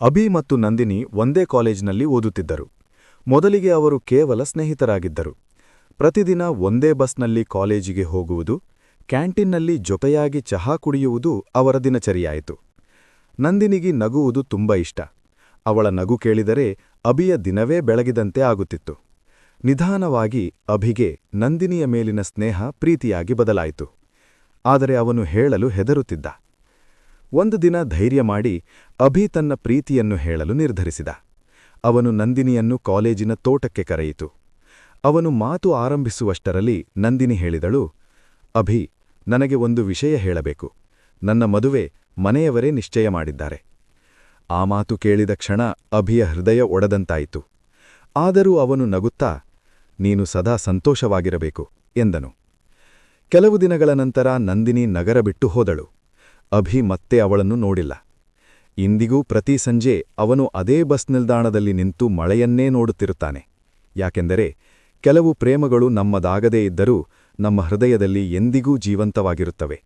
ಅಭಿ ಮತ್ತು ನಂದಿನಿ ಒಂದೇ ಕಾಲೇಜಿನಲ್ಲಿ ಓದುತ್ತಿದ್ದರು. ಮೊದಲಿಗೆ ಅವರು ಕೇವಲ ಸ್ನೇಹಿತರಾಗಿದ್ದರು. ಪ್ರತಿದಿನ ಒಂದೇ ಬಸ್ನಲ್ಲಿ ಕಾಲೇಜಿಗೆ ಹೋಗುವುದು, ಕ್ಯಾಂಟೀನ್ನಲ್ಲಿ ಜೊತೆಯಾಗಿ ಚಹಾ ಕುಡಿಯುವುದು ಅವರ ದಿನಚರಿಯಾಯಿತು. ನಂದಿನಿಗೆ ನಗುವುದು ತುಂಬ ಇಷ್ಟ. ಅವಳ ನಗು ಕೇಳಿದರೆ ಅಭಿಯ ದಿನವೇ ಬೆಳಗಿದಂತೆ ಆಗುತ್ತಿತ್ತು. ನಿಧಾನವಾಗಿ ಅಭಿಗೆ ನಂದಿನಿಯ ಮೇಲಿನ ಸ್ನೇಹ ಪ್ರೀತಿಯಾಗಿ ಬದಲಾಯಿತು. ಆದರೆ ಅವನು ಹೇಳಲು ಹೆದರುತ್ತಿದ್ದ. ಒಂದು ದಿನ ಧೈರ್ಯ ಮಾಡಿ ಅಭಿ ತನ್ನ ಪ್ರೀತಿಯನ್ನು ಹೇಳಲು ನಿರ್ಧರಿಸಿದ. ಅವನು ನಂದಿನಿಯನ್ನು ಕಾಲೇಜಿನ ತೋಟಕ್ಕೆ ಕರೆಯಿತು. ಅವನು ಮಾತು ಆರಂಭಿಸುವಷ್ಟರಲ್ಲಿ ನಂದಿನಿ ಹೇಳಿದಳು, ಅಭಿ, ನನಗೆ ಒಂದು ವಿಷಯ ಹೇಳಬೇಕು. ನನ್ನ ಮದುವೆ ಮನೆಯವರೇ ನಿಶ್ಚಯ ಮಾಡಿದ್ದಾರೆ. ಆ ಮಾತು ಕೇಳಿದ ಕ್ಷಣ ಅಭಿಯ ಹೃದಯ ಒಡೆದಂತಾಯಿತು. ಆದರೂ ಅವನು ನಗುತ್ತಾ, ನೀನು ಸದಾ ಸಂತೋಷವಾಗಿರಬೇಕು ಎಂದನು. ಕೆಲವು ದಿನಗಳ ನಂತರ ನಂದಿನಿ ನಗರ ಬಿಟ್ಟು ಹೋದಳು. ಅಭಿ ಮತ್ತೆ ಅವಳನ್ನು ನೋಡಿಲ್ಲ. ಇಂದಿಗೂ ಪ್ರತಿ ಸಂಜೆ ಅವನು ಅದೇ ಬಸ್ ನಿಲ್ದಾಣದಲ್ಲಿ ನಿಂತು ಮಳೆಯನ್ನೇ ನೋಡುತ್ತಿರುತ್ತಾನೆ. ಯಾಕೆಂದರೆ ಕೆಲವು ಪ್ರೇಮಗಳು ನಮ್ಮದಾಗದೇ ಇದ್ದರೂ ನಮ್ಮ ಹೃದಯದಲ್ಲಿ ಎಂದಿಗೂ ಜೀವಂತವಾಗಿರುತ್ತವೆ.